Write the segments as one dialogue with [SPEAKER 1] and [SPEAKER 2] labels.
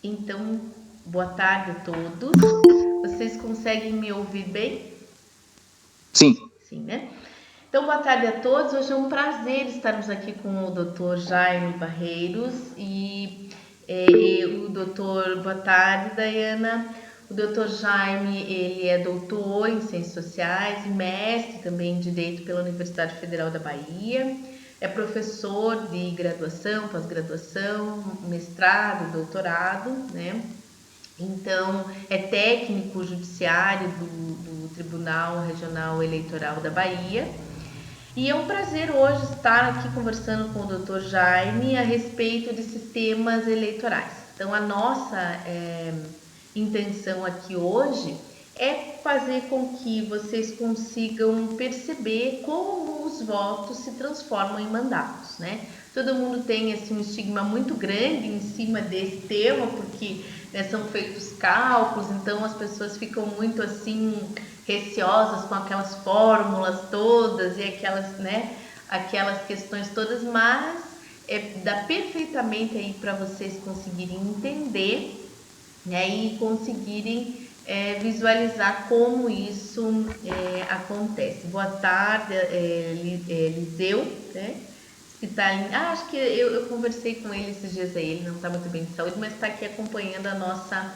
[SPEAKER 1] Então, boa tarde a todos. Vocês conseguem me ouvir bem?
[SPEAKER 2] Sim.
[SPEAKER 1] Sim, né? Então, boa tarde a todos. Hoje é um prazer estarmos aqui com o Dr. Jaime Barreiros e o Dr. Boa tarde, Dayana. O Dr. Jaime, ele é doutor em Ciências Sociais, mestre também em Direito pela Universidade Federal da Bahia, é professor de graduação, pós-graduação, mestrado, doutorado, né? Então, é técnico judiciário do Tribunal Regional Eleitoral da Bahia. E é um prazer hoje estar aqui conversando com o Dr. Jaime a respeito de sistemas eleitorais. Então, a nossa intenção aqui hoje é fazer com que vocês consigam perceber como os votos se transformam em mandatos, né? Todo mundo tem assim, um estigma muito grande em cima desse tema, porque são feitos cálculos, então as pessoas ficam muito assim receosas com aquelas fórmulas todas e aquelas questões todas, mas dá perfeitamente aí para vocês conseguirem entender, né, e conseguirem visualizar como isso acontece. Boa tarde, Liseu, né? Que tá em, acho que eu conversei com ele esses dias aí, ele não está muito bem de saúde, mas está aqui acompanhando a nossa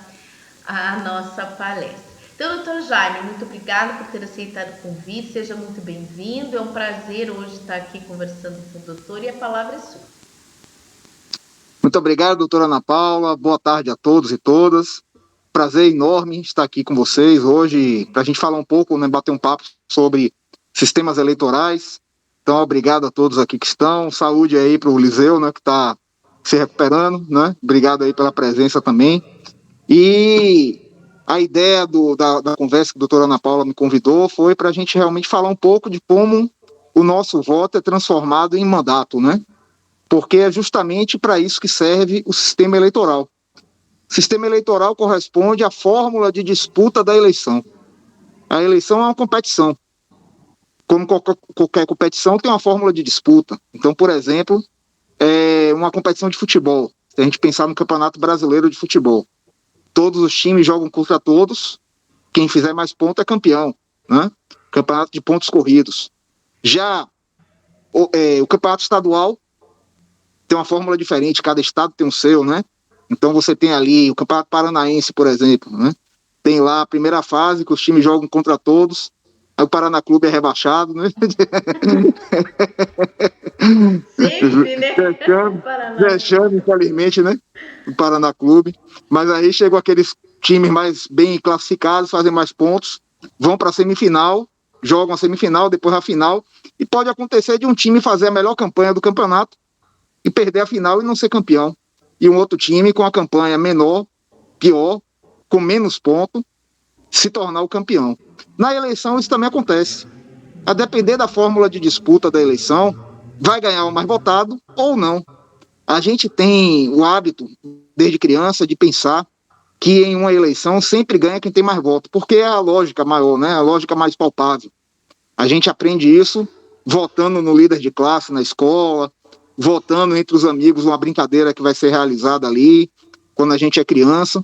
[SPEAKER 1] palestra. Então, doutor Jaime, muito obrigada por ter aceitado o convite, seja muito bem-vindo, é um prazer hoje estar aqui conversando com o doutor e a palavra é sua.
[SPEAKER 2] Muito obrigado, doutora Ana Paula, boa tarde a todos e todas, prazer enorme estar aqui com vocês hoje para a gente falar um pouco, né, bater um papo sobre sistemas eleitorais. Então, obrigado a todos aqui que estão, saúde aí para o Liseu, né, que está se recuperando, né, obrigado aí pela presença também. E a ideia da conversa que a doutora Ana Paula me convidou foi para a gente realmente falar um pouco de como o nosso voto é transformado em mandato, né? Porque é justamente para isso que serve o sistema eleitoral. O sistema eleitoral corresponde à fórmula de disputa da eleição. A eleição é uma competição. Como qualquer competição, tem uma fórmula de disputa. Então, por exemplo, uma competição de futebol. Se a gente pensar no Campeonato Brasileiro de Futebol, todos os times jogam contra todos, quem fizer mais pontos é campeão, né? Campeonato de pontos corridos. Já o campeonato estadual tem uma fórmula diferente, cada estado tem o seu, né? Então você tem ali o Campeonato Paranaense, por exemplo, né? Tem lá a primeira fase que os times jogam contra todos, aí o Paraná Clube é rebaixado, né?
[SPEAKER 1] Sempre, né?
[SPEAKER 2] Deixando, infelizmente, né? O Paraná Clube. Mas aí chegam aqueles times mais bem classificados, fazem mais pontos, vão para a semifinal, jogam a semifinal, depois a final, e pode acontecer de um time fazer a melhor campanha do campeonato e perder a final e não ser campeão. E um outro time com a campanha menor, pior, com menos pontos, se tornar o campeão. Na eleição isso também acontece. A depender da fórmula de disputa da eleição, vai ganhar o mais votado ou não. A gente tem o hábito, desde criança, de pensar que em uma eleição sempre ganha quem tem mais voto, porque é a lógica maior, né? A lógica mais palpável. A gente aprende isso votando no líder de classe na escola, votando entre os amigos, uma brincadeira que vai ser realizada ali, quando a gente é criança.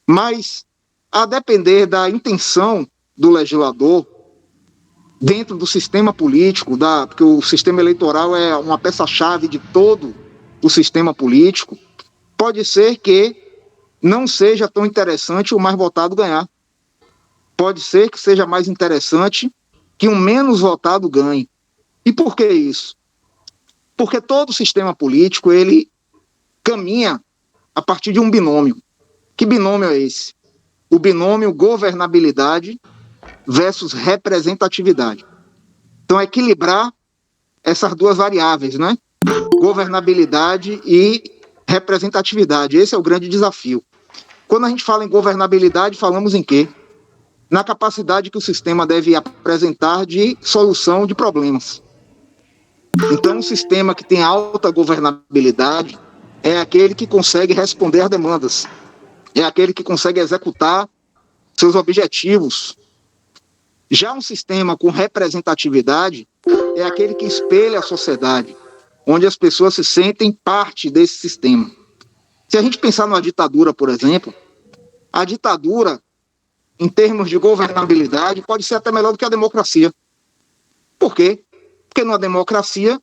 [SPEAKER 2] Mas, a depender da intenção do legislador, dentro do sistema político, porque o sistema eleitoral é uma peça-chave de todo o sistema político, pode ser que não seja tão interessante o mais votado ganhar. Pode ser que seja mais interessante que um menos votado ganhe. E por que isso? Porque todo o sistema político, ele caminha a partir de um binômio. Que binômio é esse? O binômio governabilidade versus representatividade. Então, equilibrar essas duas variáveis, né? Governabilidade e representatividade. Esse é o grande desafio. Quando a gente fala em governabilidade, falamos em quê? Na capacidade que o sistema deve apresentar de solução de problemas. Então, um sistema que tem alta governabilidade é aquele que consegue responder às demandas, é aquele que consegue executar seus objetivos. Já um sistema com representatividade é aquele que espelha a sociedade, onde as pessoas se sentem parte desse sistema. Se a gente pensar numa ditadura, por exemplo, a ditadura, em termos de governabilidade, pode ser até melhor do que a democracia. Por quê? Porque numa democracia,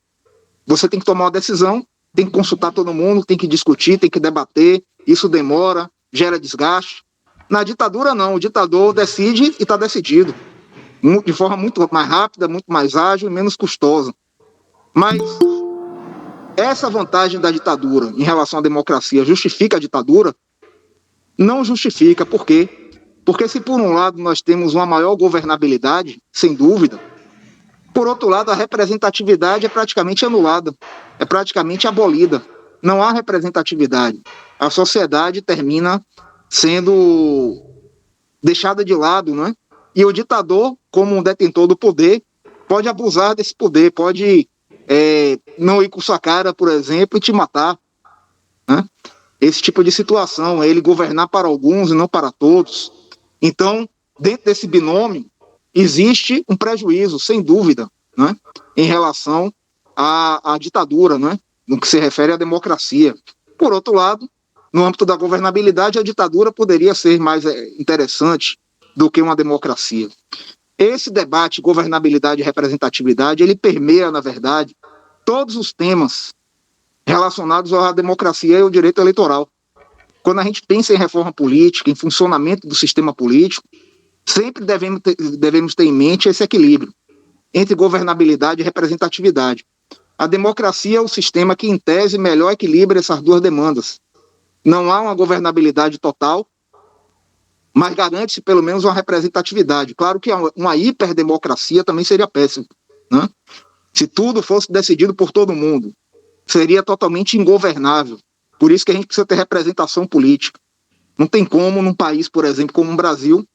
[SPEAKER 2] você tem que tomar uma decisão, tem que consultar todo mundo, tem que discutir, tem que debater, isso demora, gera desgaste. Na ditadura, não. O ditador decide e está decidido. De forma muito mais rápida, muito mais ágil e menos custosa. Mas essa vantagem da ditadura em relação à democracia justifica a ditadura? Não justifica. Por quê? Porque se por um lado nós temos uma maior governabilidade, sem dúvida, por outro lado a representatividade é praticamente anulada, é praticamente abolida. Não há representatividade. A sociedade termina sendo deixada de lado, não é? E o ditador, como um detentor do poder, pode abusar desse poder, pode não ir com sua cara, por exemplo, e te matar, né? Esse tipo de situação, é ele governar para alguns e não para todos. Então, dentro desse binômio, existe um prejuízo, sem dúvida, né, em relação à ditadura, né, no que se refere à democracia. Por outro lado, no âmbito da governabilidade, a ditadura poderia ser mais interessante do que uma democracia. Esse debate, governabilidade e representatividade, ele permeia, na verdade, todos os temas relacionados à democracia e ao direito eleitoral. Quando a gente pensa em reforma política, em funcionamento do sistema político, sempre devemos ter em mente esse equilíbrio entre governabilidade e representatividade. A democracia é o sistema que, em tese, melhor equilibra essas duas demandas. Não há uma governabilidade total, mas garante-se pelo menos uma representatividade. Claro que uma hiperdemocracia também seria péssimo, né? Se tudo fosse decidido por todo mundo, seria totalmente ingovernável. Por isso que a gente precisa ter representação política. Não tem como, num país, por exemplo, como o Brasil,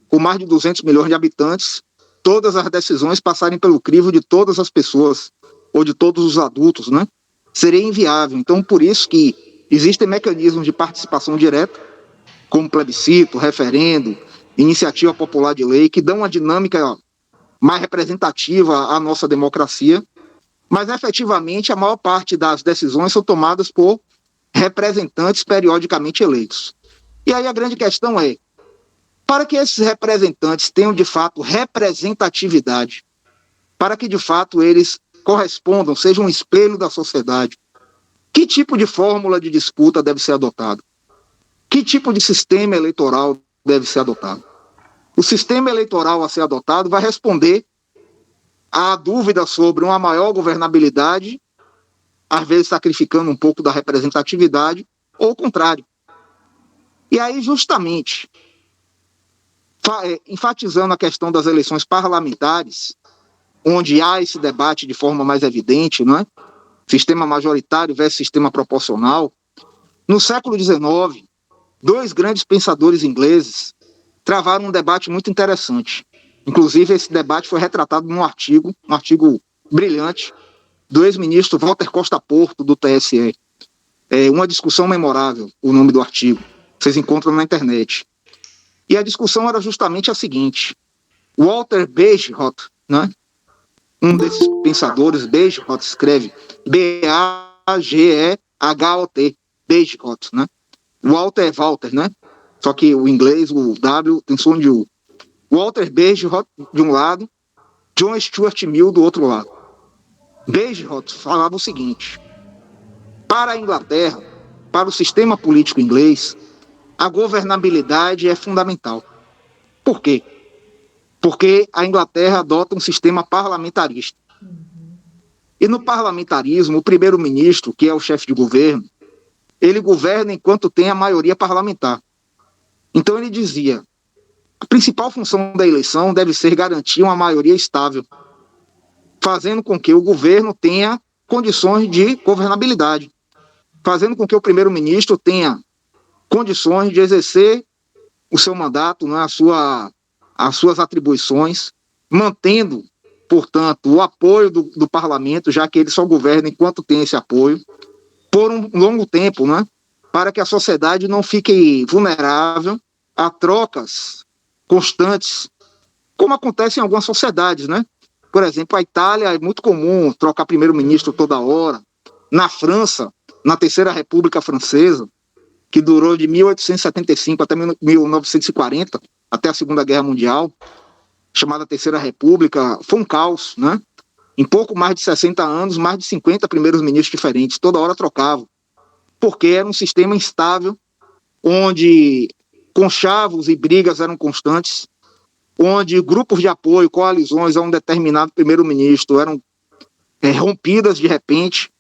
[SPEAKER 2] com mais de 200 milhões de habitantes, todas as decisões passarem pelo crivo de todas as pessoas, ou de todos os adultos, né? Seria inviável. Então, por isso que existem mecanismos de participação direta, como plebiscito, referendo, iniciativa popular de lei, que dão uma dinâmica mais representativa à nossa democracia, mas efetivamente a maior parte das decisões são tomadas por representantes periodicamente eleitos. E aí a grande questão é, para que esses representantes tenham de fato representatividade, para que de fato eles correspondam, sejam um espelho da sociedade, que tipo de fórmula de disputa deve ser adotado? Que tipo de sistema eleitoral deve ser adotado? O sistema eleitoral a ser adotado vai responder à dúvida sobre uma maior governabilidade, às vezes sacrificando um pouco da representatividade, ou o contrário. E aí, justamente, enfatizando a questão das eleições parlamentares, onde há esse debate de forma mais evidente, não é? Sistema majoritário versus sistema proporcional. No século XIX, dois grandes pensadores ingleses travaram um debate muito interessante. Inclusive, esse debate foi retratado num artigo brilhante, do ex-ministro Walter Costa Porto, do TSE. É uma discussão memorável, o nome do artigo. Vocês encontram na internet. E a discussão era justamente a seguinte. Walter Bagehot, né? Um desses pensadores, Bagehot, escreve B-A-G-E-H-O-T, Bagehot, né? Walter é Walter, né? Só que o inglês, o W, tem som de U. Walter Bagehot, de um lado, John Stuart Mill, do outro lado. Bagehot falava o seguinte: para a Inglaterra, para o sistema político inglês, a governabilidade é fundamental. Por quê? Porque a Inglaterra adota um sistema parlamentarista. E no parlamentarismo, o primeiro-ministro, que é o chefe de governo, ele governa enquanto tem a maioria parlamentar. Então ele dizia, a principal função da eleição deve ser garantir uma maioria estável, fazendo com que o governo tenha condições de governabilidade, fazendo com que o primeiro-ministro tenha condições de exercer o seu mandato, né, as suas atribuições, mantendo, portanto, o apoio do parlamento, já que ele só governa enquanto tem esse apoio, por um longo tempo, né, para que a sociedade não fique vulnerável a trocas constantes, como acontece em algumas sociedades, né? Por exemplo, a Itália é muito comum trocar primeiro-ministro toda hora. Na França, na Terceira República Francesa, que durou de 1875 até 1940, até a Segunda Guerra Mundial, chamada Terceira República, foi um caos, né? Em pouco mais de 60 anos, mais de 50 primeiros ministros diferentes, toda hora trocavam, porque era um sistema instável, onde conchavos e brigas eram constantes, onde grupos de apoio, coalizões a um determinado primeiro-ministro eram rompidas de repente,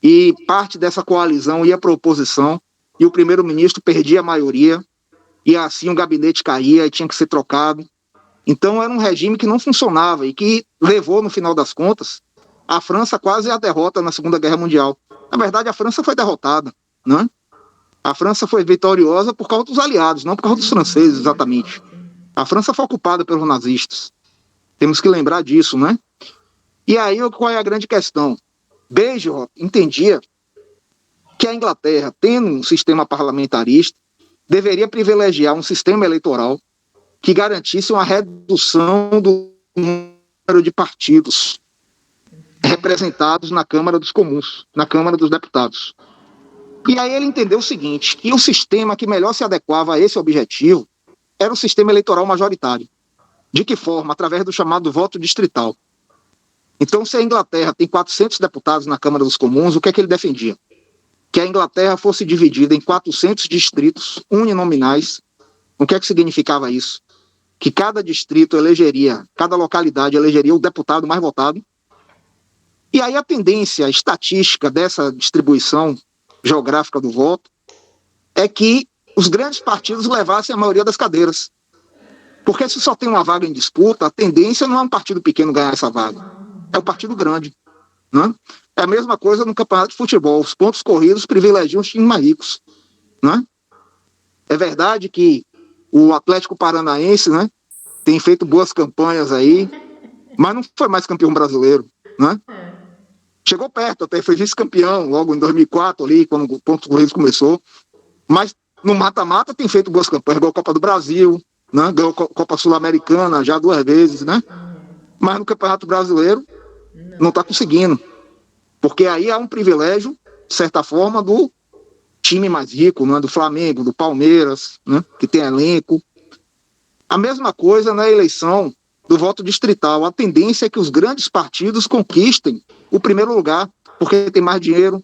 [SPEAKER 2] e parte dessa coalizão ia para a oposição, e o primeiro-ministro perdia a maioria, e assim o gabinete caía e tinha que ser trocado. Então era um regime que não funcionava e que levou, no final das contas, a França quase à derrota na Segunda Guerra Mundial. Na verdade, a França foi derrotada, né? A França foi vitoriosa por causa dos aliados, não por causa dos franceses, exatamente. A França foi ocupada pelos nazistas. Temos que lembrar disso, né? E aí, qual é a grande questão? Bagehot entendia que a Inglaterra, tendo um sistema parlamentarista, deveria privilegiar um sistema eleitoral que garantisse uma redução do número de partidos representados na Câmara dos Comuns, na Câmara dos Deputados. E aí ele entendeu o seguinte, que o sistema que melhor se adequava a esse objetivo era o sistema eleitoral majoritário. De que forma? Através do chamado voto distrital. Então, se a Inglaterra tem 400 deputados na Câmara dos Comuns, o que é que ele defendia? Que a Inglaterra fosse dividida em 400 distritos uninominais. O que é que significava isso? Que cada distrito elegeria, cada localidade elegeria o deputado mais votado. E aí a tendência estatística dessa distribuição geográfica do voto é que os grandes partidos levassem a maioria das cadeiras. Porque se só tem uma vaga em disputa, a tendência não é um partido pequeno ganhar essa vaga. É o partido grande, né? É a mesma coisa no campeonato de futebol. Os pontos corridos privilegiam os times mais ricos, né? É verdade que o Atlético Paranaense, né, tem feito boas campanhas aí, mas não foi mais campeão brasileiro, né? Chegou perto, até foi vice-campeão logo em 2004 ali, quando o pontos corridos começou. Mas no mata-mata tem feito boas campanhas, ganhou a Copa do Brasil, né? Ganhou a Copa Sul-Americana já 2 vezes, né? Mas no Campeonato Brasileiro não está conseguindo. Porque aí há um privilégio, de certa forma, do time mais rico, né? Do Flamengo, do Palmeiras, né? Que tem elenco. A mesma coisa na eleição do voto distrital. A tendência é que os grandes partidos conquistem o primeiro lugar, porque tem mais dinheiro,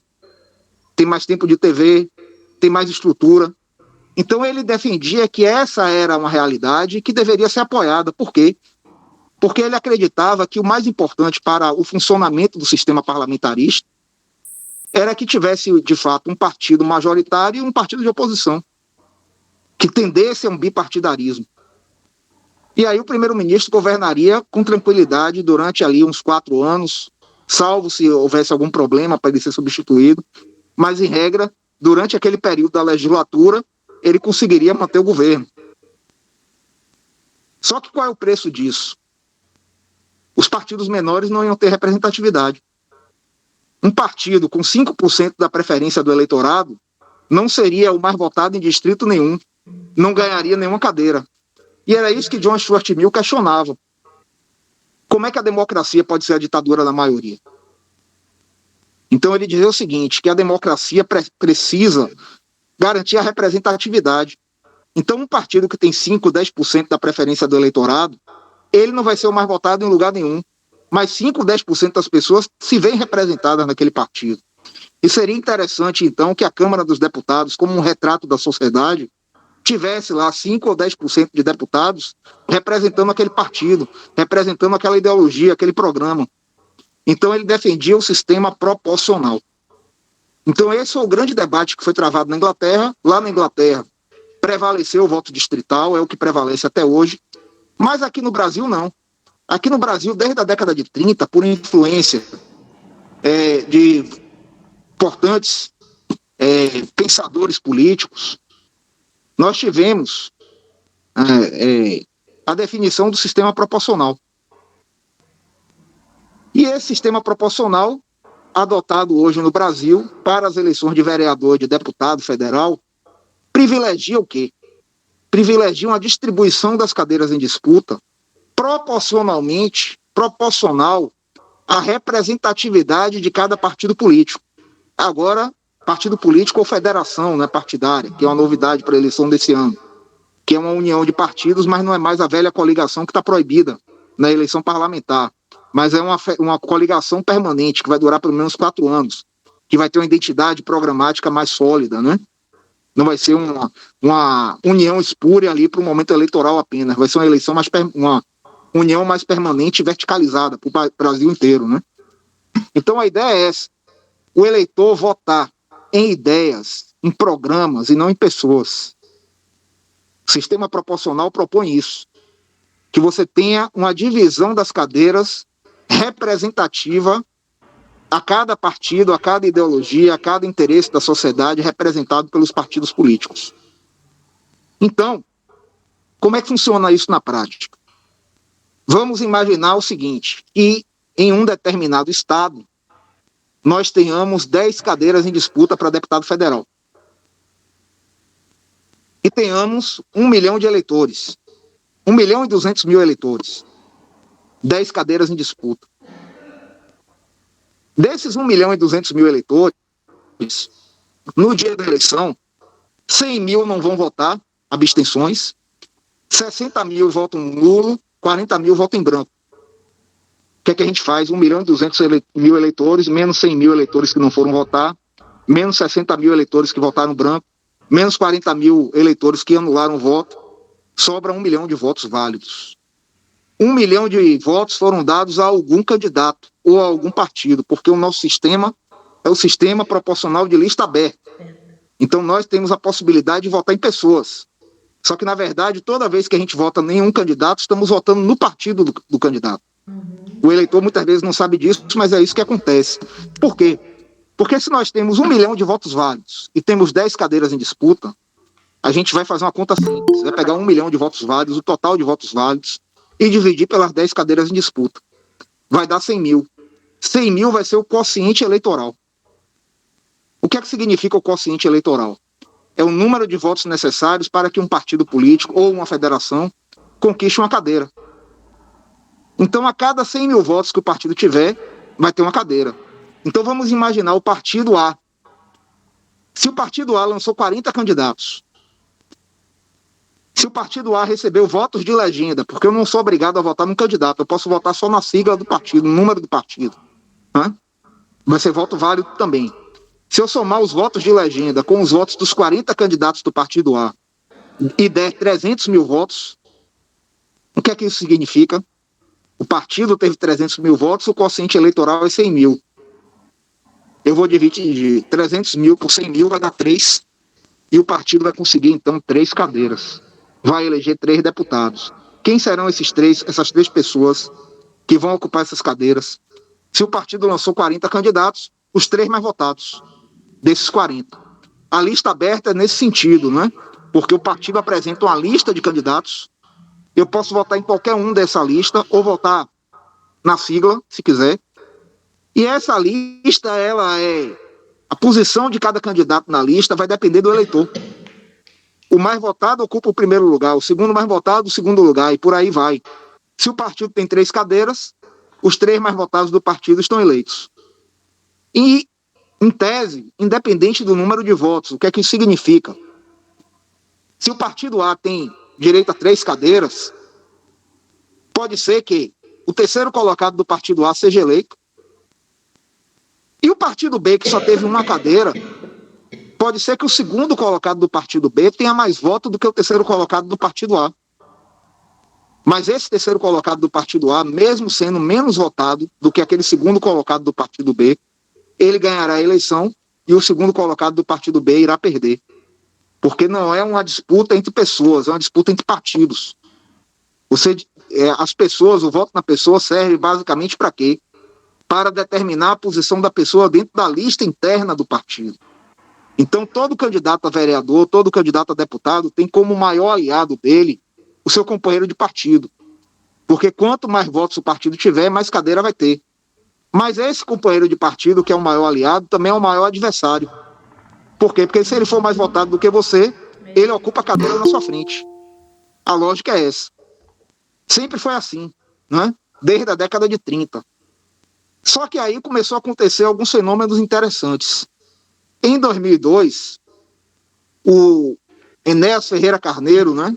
[SPEAKER 2] tem mais tempo de TV, tem mais estrutura. Então ele defendia que essa era uma realidade que deveria ser apoiada. Por quê? Porque ele acreditava que o mais importante para o funcionamento do sistema parlamentarista era que tivesse, de fato, um partido majoritário e um partido de oposição, que tendesse a um bipartidarismo. E aí o primeiro-ministro governaria com tranquilidade durante ali uns 4 anos, salvo se houvesse algum problema para ele ser substituído, mas, em regra, durante aquele período da legislatura, ele conseguiria manter o governo. Só que qual é o preço disso? Os partidos menores não iam ter representatividade. Um partido com 5% da preferência do eleitorado não seria o mais votado em distrito nenhum, não ganharia nenhuma cadeira. E era isso que John Stuart Mill questionava. Como é que a democracia pode ser a ditadura da maioria? Então ele dizia o seguinte, que a democracia precisa garantir a representatividade. Então um partido que tem 5, 10% da preferência do eleitorado, ele não vai ser o mais votado em lugar nenhum, mas 5, 10% das pessoas se veem representadas naquele partido. E seria interessante, então, que a Câmara dos Deputados, como um retrato da sociedade, tivesse lá 5 ou 10% de deputados representando aquele partido, representando aquela ideologia, aquele programa. Então ele defendia o sistema proporcional. Então esse foi o grande debate que foi travado na Inglaterra. Lá na Inglaterra prevaleceu o voto distrital, é o que prevalece até hoje. Mas aqui no Brasil, não. Aqui no Brasil, desde a década de 30, por influência de importantes pensadores políticos, nós tivemos a definição do sistema proporcional. E esse sistema proporcional, adotado hoje no Brasil, para as eleições de vereador e de deputado federal, privilegia o quê? Privilegia uma distribuição das cadeiras em disputa proporcional à representatividade de cada partido político. Agora, partido político ou federação, né, partidária, que é uma novidade para a eleição desse ano, que é uma união de partidos, mas não é mais a velha coligação que está proibida na eleição parlamentar, mas é uma coligação permanente, que vai durar pelo menos 4 anos, que vai ter uma identidade programática mais sólida, né? Não vai ser uma união espúria ali para o momento eleitoral apenas, vai ser uma eleição uma união mais permanente e verticalizada para o Brasil inteiro, né? Então a ideia é essa, o eleitor votar em ideias, em programas e não em pessoas. O sistema proporcional propõe isso, que você tenha uma divisão das cadeiras representativa a cada partido, a cada ideologia, a cada interesse da sociedade representado pelos partidos políticos. Então, como é que funciona isso na prática? Vamos imaginar o seguinte, que em um determinado estado, nós tenhamos 10 cadeiras em disputa para deputado federal. E tenhamos 1 milhão de eleitores, 1.200.000 eleitores, 10 cadeiras em disputa. Desses 1.200.000 eleitores, no dia da eleição, 100.000 não vão votar, abstenções, 60.000 votam nulo, 40.000 votam em branco. O que é que a gente faz? 1.200.000 eleitores, menos 100.000 eleitores que não foram votar, menos 60.000 eleitores que votaram branco, menos 40.000 eleitores que anularam o voto, sobra 1 milhão de votos válidos. 1 milhão de votos foram dados a algum candidato ou a algum partido, porque o nosso sistema é o sistema proporcional de lista aberta. Então nós temos a possibilidade de votar em pessoas. Só que, na verdade, toda vez que a gente vota em um candidato, estamos votando no partido do candidato. O eleitor muitas vezes não sabe disso, mas é isso que acontece. Por quê? Porque se nós temos 1 milhão de votos válidos e temos 10 cadeiras em disputa, a gente vai fazer uma conta simples, vai pegar 1 milhão de votos válidos, o total de votos válidos, e dividir pelas 10 cadeiras em disputa. Vai dar 100.000. 100.000 vai ser o quociente eleitoral. O que é que significa o quociente eleitoral? É o número de votos necessários para que um partido político ou uma federação conquiste uma cadeira. Então, a cada 100.000 votos que o partido tiver, vai ter uma cadeira. Então, vamos imaginar o partido A. Se o partido A lançou 40 candidatos, se o partido A recebeu votos de legenda, porque eu não sou obrigado a votar num candidato, eu posso votar só na sigla do partido, no número do partido, né? Vai ser voto válido também. Se eu somar os votos de legenda com os votos dos 40 candidatos do partido A e der 300.000 votos, o que é que isso significa? O partido teve 300.000 votos, o quociente eleitoral é 100.000. Eu vou dividir 300.000 por 100.000, vai dar 3, e o partido vai conseguir, então, 3 cadeiras. Vai eleger 3 deputados. Quem serão essas três pessoas que vão ocupar essas cadeiras? Se o partido lançou 40 candidatos, os 3 mais votados desses 40. A lista aberta é nesse sentido, né? Porque o partido apresenta uma lista de candidatos, eu posso votar em qualquer um dessa lista, ou votar na sigla, se quiser. E essa lista, a posição de cada candidato na lista vai depender do eleitor. O mais votado ocupa o primeiro lugar, o segundo mais votado, o segundo lugar, e por aí vai. Se o partido tem 3 cadeiras, os 3 mais votados do partido estão eleitos. E, em tese, independente do número de votos, o que é que isso significa? Se o partido A tem direito a 3 cadeiras, pode ser que o terceiro colocado do partido A seja eleito, e o partido B, que só teve uma cadeira, pode ser que o segundo colocado do partido B tenha mais voto do que o terceiro colocado do partido A. Mas esse terceiro colocado do partido A, mesmo sendo menos votado do que aquele segundo colocado do partido B, ele ganhará a eleição e o segundo colocado do partido B irá perder. Porque não é uma disputa entre pessoas, é uma disputa entre partidos. As pessoas, o voto na pessoa serve basicamente para quê? Para determinar a posição da pessoa dentro da lista interna do partido. Então, todo candidato a vereador, todo candidato a deputado tem como maior aliado dele o seu companheiro de partido. Porque quanto mais votos o partido tiver, mais cadeira vai ter. Mas esse companheiro de partido, que é o maior aliado, também é o maior adversário. Por quê? Porque se ele for mais votado do que você, ele ocupa a cadeira na sua frente. A lógica é essa. Sempre foi assim, né? Desde a década de 30. Só que aí começou a acontecer alguns fenômenos interessantes. Em 2002, o Enéas Ferreira Carneiro, né,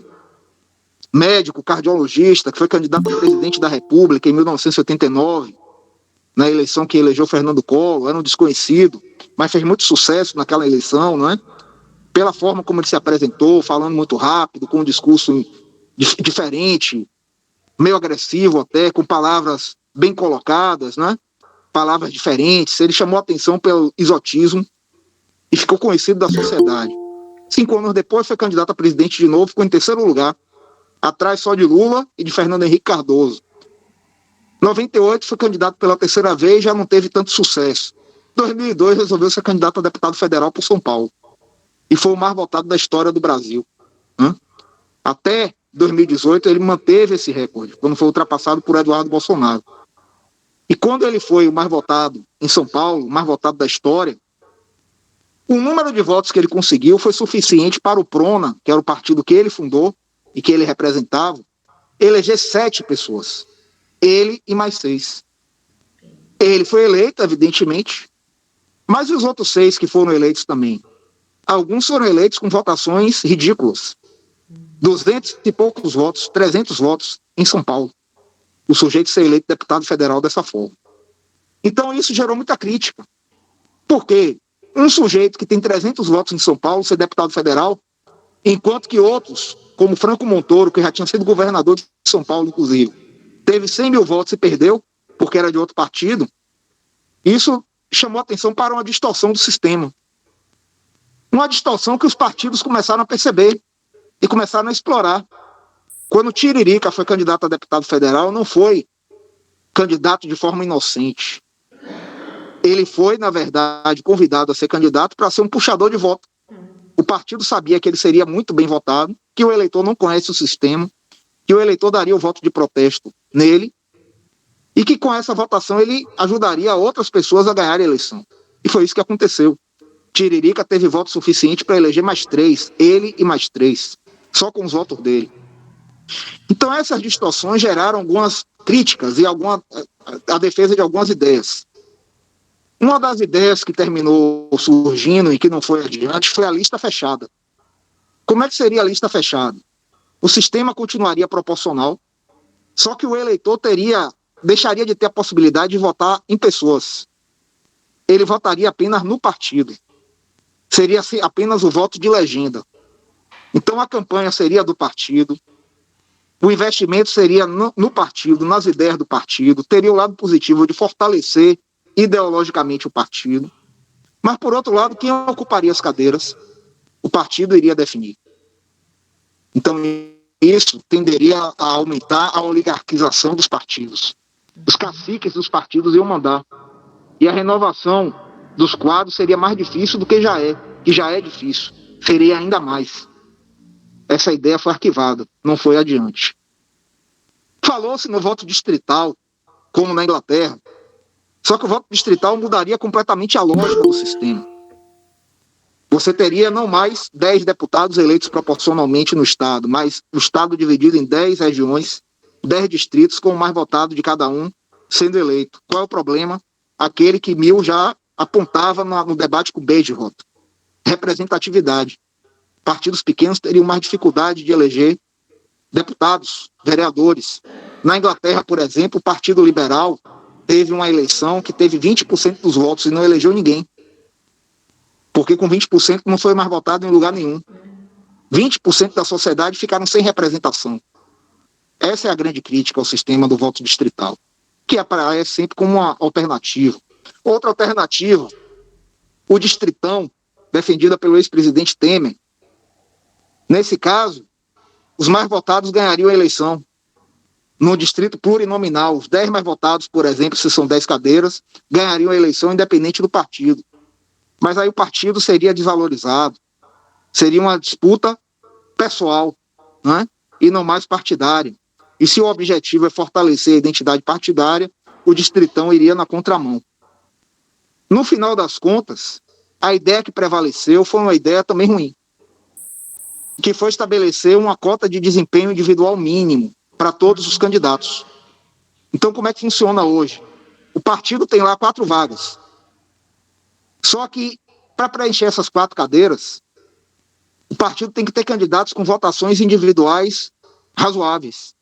[SPEAKER 2] médico, cardiologista, que foi candidato a presidente da República em 1989, na eleição que elegeu Fernando Collor, era um desconhecido, mas fez muito sucesso naquela eleição, não é? Pela forma como ele se apresentou, falando muito rápido, com um discurso diferente, meio agressivo até, com palavras bem colocadas, né? Palavras diferentes. Ele chamou a atenção pelo exotismo e ficou conhecido da sociedade. 5 anos depois foi candidato a presidente de novo, ficou em terceiro lugar, atrás só de Lula e de Fernando Henrique Cardoso. 98 foi candidato pela terceira vez e já não teve tanto sucesso. 2002 resolveu ser candidato a deputado federal por São Paulo. E foi o mais votado da história do Brasil. Até 2018 ele manteve esse recorde, quando foi ultrapassado por Eduardo Bolsonaro. E quando ele foi o mais votado em São Paulo, o mais votado da história, o número de votos que ele conseguiu foi suficiente para o PRONA, que era o partido que ele fundou e que ele representava, eleger 7 pessoas. Ele e mais 6. Ele foi eleito, evidentemente, mas e os outros 6 que foram eleitos também? Alguns foram eleitos com votações ridículas. 200 e poucos votos, 300 votos em São Paulo. O sujeito ser eleito deputado federal dessa forma. Então isso gerou muita crítica. Por quê? Um sujeito que tem 300 votos em São Paulo ser deputado federal, enquanto que outros, como Franco Montoro, que já tinha sido governador de São Paulo, inclusive, teve 100 mil votos e perdeu, porque era de outro partido, isso chamou atenção para uma distorção do sistema. Uma distorção que os partidos começaram a perceber e começaram a explorar. Quando Tiririca foi candidato a deputado federal, não foi candidato de forma inocente. Ele foi, na verdade, convidado a ser candidato para ser um puxador de voto. O partido sabia que ele seria muito bem votado, que o eleitor não conhece o sistema, que o eleitor daria o voto de protesto nele, e que com essa votação ele ajudaria outras pessoas a ganhar a eleição. E foi isso que aconteceu. Tiririca teve voto suficiente para eleger mais 3, ele e mais 3, só com os votos dele. Então essas distorções geraram algumas críticas e a defesa de algumas ideias. Uma das ideias que terminou surgindo e que não foi adiante foi a lista fechada. Como é que seria a lista fechada? O sistema continuaria proporcional, só que o eleitor deixaria de ter a possibilidade de votar em pessoas. Ele votaria apenas no partido. Seria apenas o voto de legenda. Então a campanha seria do partido, o investimento seria no partido, nas ideias do partido, teria o lado positivo de fortalecer ideologicamente o partido, mas por outro lado, quem ocuparia as cadeiras, o partido iria definir. Então isso tenderia a aumentar a oligarquização dos partidos. Os caciques dos partidos iam mandar. E a renovação dos quadros seria mais difícil do que já é difícil. Seria ainda mais. Essa ideia foi arquivada, não foi adiante. Falou-se no voto distrital, como na Inglaterra, só que o voto distrital mudaria completamente a lógica do sistema. Você teria não mais 10 deputados eleitos proporcionalmente no Estado, mas o Estado dividido em 10 regiões, 10 distritos, com o mais votado de cada um sendo eleito. Qual é o problema? Aquele que Mill já apontava no debate com Beijroth. Representatividade. Partidos pequenos teriam mais dificuldade de eleger deputados, vereadores. Na Inglaterra, por exemplo, o Partido Liberal teve uma eleição que teve 20% dos votos e não elegeu ninguém. Porque com 20% não foi mais votado em lugar nenhum. 20% da sociedade ficaram sem representação. Essa é a grande crítica ao sistema do voto distrital, que aparece sempre como uma alternativa. Outra alternativa, o distritão, defendida pelo ex-presidente Temer. Nesse caso, os mais votados ganhariam a eleição. No distrito plurinominal, os 10 mais votados, por exemplo, se são 10 cadeiras, ganhariam a eleição independente do partido. Mas aí o partido seria desvalorizado. Seria uma disputa pessoal, né? E não mais partidária. E se o objetivo é fortalecer a identidade partidária, o distritão iria na contramão. No final das contas, a ideia que prevaleceu foi uma ideia também ruim, que foi estabelecer uma cota de desempenho individual mínimo para todos os candidatos. Então, como é que funciona hoje? O partido tem lá 4 vagas. Só que, para preencher essas 4 cadeiras, o partido tem que ter candidatos com votações individuais razoáveis.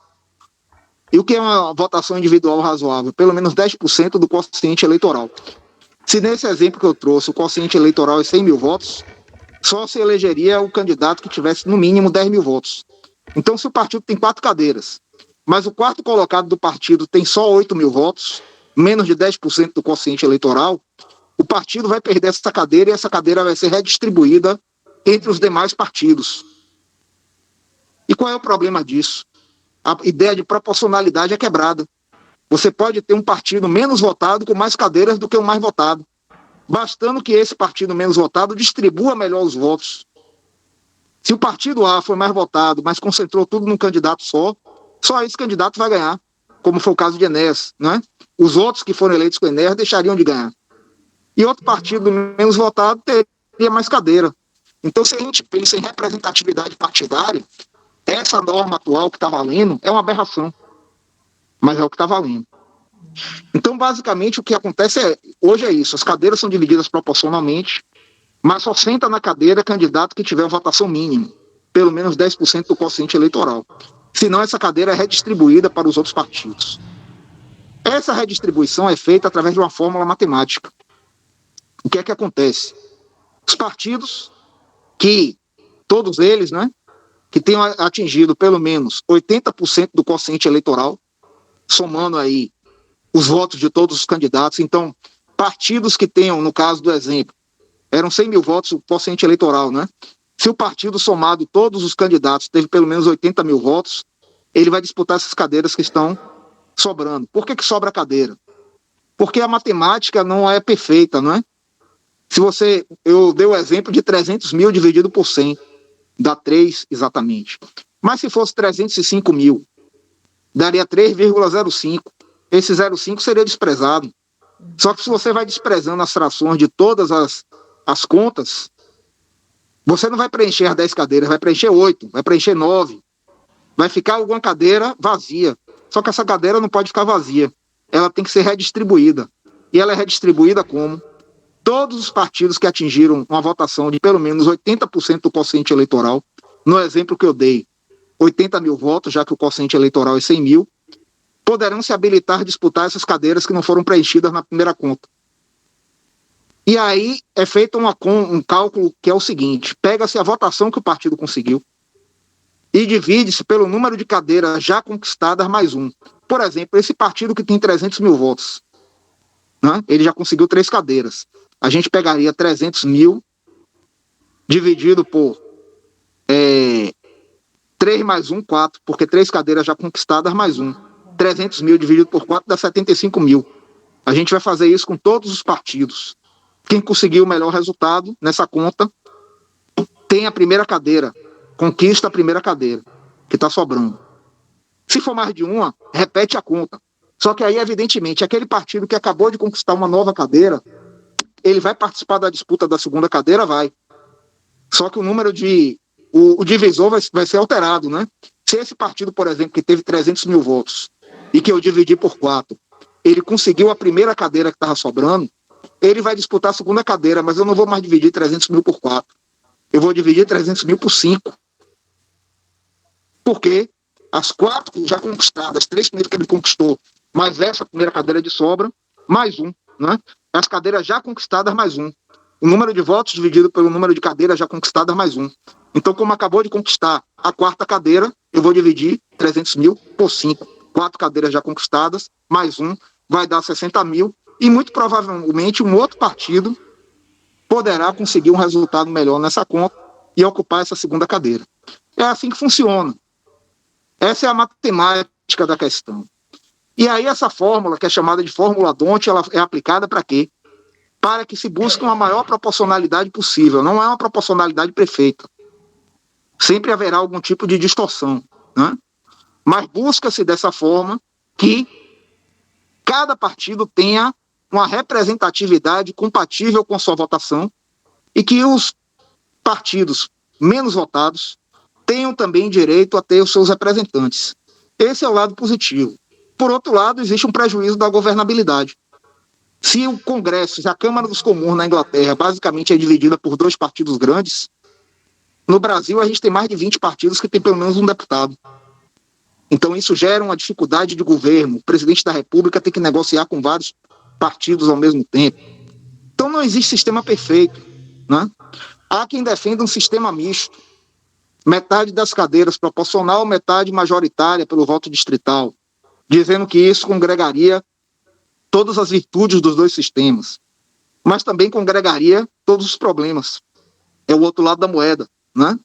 [SPEAKER 2] E o que é uma votação individual razoável? Pelo menos 10% do quociente eleitoral. Se nesse exemplo que eu trouxe, o quociente eleitoral é 100 mil votos, só se elegeria o candidato que tivesse no mínimo 10 mil votos. Então, se o partido tem 4 cadeiras, mas o quarto colocado do partido tem só 8 mil votos, menos de 10% do quociente eleitoral, o partido vai perder essa cadeira e essa cadeira vai ser redistribuída entre os demais partidos. E qual é o problema disso? A ideia de proporcionalidade é quebrada. Você pode ter um partido menos votado com mais cadeiras do que o mais votado, bastando que esse partido menos votado distribua melhor os votos. Se o partido A foi mais votado, mas concentrou tudo num candidato só esse candidato vai ganhar, como foi o caso de Enéas, né? Os outros que foram eleitos com Enéas deixariam de ganhar. E outro partido menos votado teria mais cadeira. Então, se a gente pensa em representatividade partidária, essa norma atual que está valendo é uma aberração, mas é o que está valendo. Então, basicamente, o que acontece hoje é isso, as cadeiras são divididas proporcionalmente, mas só senta na cadeira candidato que tiver votação mínima, pelo menos 10% do quociente eleitoral. Senão, essa cadeira é redistribuída para os outros partidos. Essa redistribuição é feita através de uma fórmula matemática. O que é que acontece? Os partidos que, todos eles, né, que tenham atingido pelo menos 80% do quociente eleitoral, somando aí os votos de todos os candidatos. Então, partidos que tenham, no caso do exemplo, eram 100 mil votos o quociente eleitoral, né? Se o partido somado todos os candidatos teve pelo menos 80 mil votos, ele vai disputar essas cadeiras que estão sobrando. Por que sobra cadeira? Porque a matemática não é perfeita, não é? Eu dei o exemplo de 300 mil dividido por 100, dá 3 exatamente. Mas se fosse 305 mil, daria 3,05. Esse 0,5 seria desprezado. Só que se você vai desprezando as frações de todas as contas, você não vai preencher as 10 cadeiras, vai preencher 8, vai preencher 9. Vai ficar alguma cadeira vazia. Só que essa cadeira não pode ficar vazia. Ela tem que ser redistribuída. E ela é redistribuída como? Todos os partidos que atingiram uma votação de pelo menos 80% do quociente eleitoral, no exemplo que eu dei, 80 mil votos, já que o quociente eleitoral é 100 mil, poderão se habilitar a disputar essas cadeiras que não foram preenchidas na primeira conta. E aí é feito um cálculo que é o seguinte: pega-se a votação que o partido conseguiu e divide-se pelo número de cadeiras já conquistadas mais um. Por exemplo, esse partido que tem 300 mil votos, né, ele já conseguiu 3 cadeiras. A gente pegaria 300 mil dividido por 3 mais 1, 4, porque 3 cadeiras já conquistadas mais 1. 300 mil dividido por 4 dá 75 mil. A gente vai fazer isso com todos os partidos. Quem conseguir o melhor resultado nessa conta tem a primeira cadeira, conquista a primeira cadeira, que está sobrando. Se for mais de uma, repete a conta. Só que aí, evidentemente, aquele partido que acabou de conquistar uma nova cadeira, ele vai participar da disputa da segunda cadeira, vai. Só que o número o divisor vai ser alterado, né? Se esse partido, por exemplo, que teve 300 mil votos e que eu dividi por 4, ele conseguiu a primeira cadeira que estava sobrando, ele vai disputar a segunda cadeira, mas eu não vou mais dividir 300 mil por 4. Eu vou dividir 300 mil por 5. Porque as 4 já conquistadas, as 3 primeiras que ele conquistou, mais essa primeira cadeira de sobra, mais 1, né? As cadeiras já conquistadas, mais 1. O número de votos dividido pelo número de cadeiras já conquistadas, mais 1. Então, como acabou de conquistar a 4ª cadeira, eu vou dividir 300 mil por 5. 4 cadeiras já conquistadas, mais 1, vai dar 60 mil. E muito provavelmente um outro partido poderá conseguir um resultado melhor nessa conta e ocupar essa segunda cadeira. É assim que funciona. Essa é a matemática da questão. E aí essa fórmula, que é chamada de fórmula D'Hondt, ela é aplicada para quê? Para que se busque uma maior proporcionalidade possível. Não é uma proporcionalidade perfeita. Sempre haverá algum tipo de distorção, né? Mas busca-se dessa forma que cada partido tenha uma representatividade compatível com sua votação e que os partidos menos votados tenham também direito a ter os seus representantes. Esse é o lado positivo. Por outro lado, existe um prejuízo da governabilidade. Se o Congresso, se a Câmara dos Comuns na Inglaterra basicamente é dividida por 2 partidos grandes, no Brasil a gente tem mais de 20 partidos que tem pelo menos um deputado. Então isso gera uma dificuldade de governo. O presidente da República tem que negociar com vários partidos ao mesmo tempo. Então não existe sistema perfeito, né? Há quem defenda um sistema misto. Metade das cadeiras proporcional, metade majoritária pelo voto distrital, dizendo que isso congregaria todas as virtudes dos 2 sistemas, mas também congregaria todos os problemas. É o outro lado da moeda, né?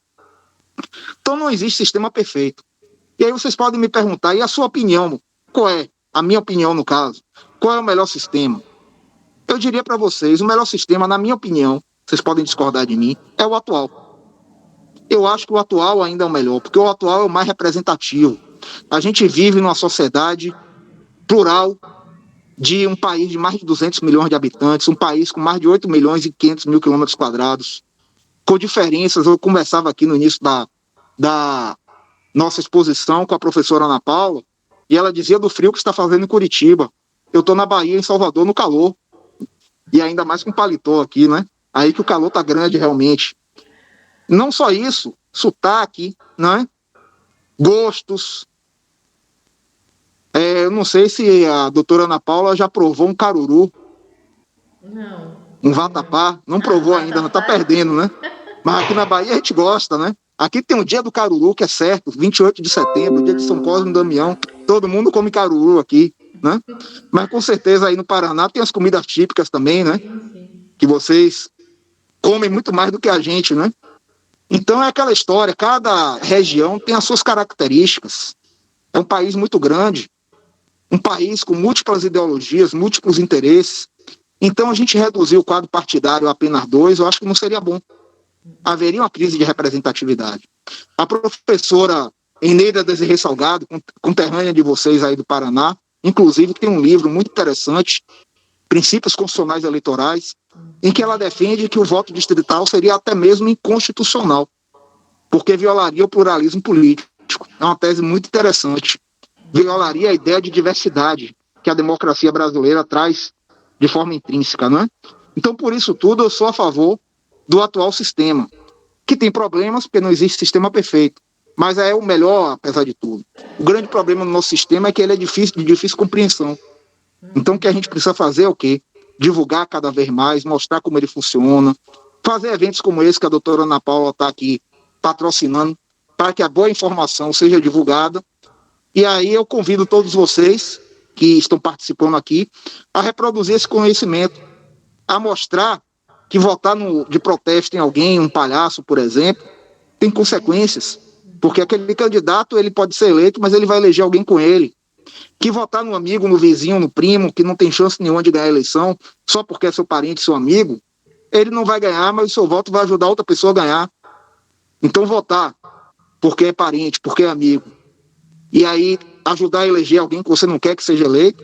[SPEAKER 2] Então não existe sistema perfeito. E aí vocês podem me perguntar, e a sua opinião? Qual é? A minha opinião, no caso. Qual é o melhor sistema? Eu diria para vocês, o melhor sistema, na minha opinião, vocês podem discordar de mim, é o atual. Eu acho que o atual ainda é o melhor, porque o atual é o mais representativo. A gente vive numa sociedade plural de um país de mais de 200 milhões de habitantes, um país com mais de 8 milhões e 500 mil quilômetros quadrados, com diferenças. Eu conversava aqui no início da nossa exposição com a professora Ana Paula, e ela dizia do frio que está fazendo em Curitiba. Eu estou na Bahia, em Salvador, no calor, e ainda mais com paletó aqui, né? Aí que o calor está grande realmente. Não só isso, sotaque, né? Gostos. Eu não sei se a doutora Ana Paula já provou um caruru.
[SPEAKER 1] Não.
[SPEAKER 2] Um vatapá. Não provou ainda, não está perdendo, né? Mas aqui na Bahia a gente gosta, né? Aqui tem o dia do caruru, que é certo, 28 de setembro, dia de São Cosme e Damião. Todo mundo come caruru aqui, né? Mas com certeza aí no Paraná tem as comidas típicas também, né? Que vocês comem muito mais do que a gente, né? Então é aquela história, cada região tem as suas características. É um país muito grande, um país com múltiplas ideologias, múltiplos interesses. Então a gente reduzir o quadro partidário a apenas 2, eu acho que não seria bom. Haveria uma crise de representatividade. A professora Eneida Desirê Salgado, conterrânea de vocês aí do Paraná, inclusive tem um livro muito interessante, Princípios Constitucionais Eleitorais, em que ela defende que o voto distrital seria até mesmo inconstitucional, porque violaria o pluralismo político. É uma tese muito interessante. Violaria a ideia de diversidade que a democracia brasileira traz de forma intrínseca, não é? Então, por isso tudo, eu sou a favor do atual sistema, que tem problemas, porque não existe sistema perfeito, mas é o melhor, apesar de tudo. O grande problema no nosso sistema é que ele é de difícil compreensão. Então, o que a gente precisa fazer é o quê? Divulgar cada vez mais, mostrar como ele funciona, fazer eventos como esse que a doutora Ana Paula está aqui patrocinando, para que a boa informação seja divulgada. E aí eu convido todos vocês que estão participando aqui a reproduzir esse conhecimento, a mostrar que votar de protesto em alguém, um palhaço, por exemplo, tem consequências, porque aquele candidato ele pode ser eleito, mas ele vai eleger alguém com ele. Que votar no amigo, no vizinho, no primo, que não tem chance nenhuma de ganhar a eleição, só porque é seu parente, seu amigo, ele não vai ganhar, mas o seu voto vai ajudar outra pessoa a ganhar. Então votar porque é parente, porque é amigo, e aí ajudar a eleger alguém que você não quer que seja eleito,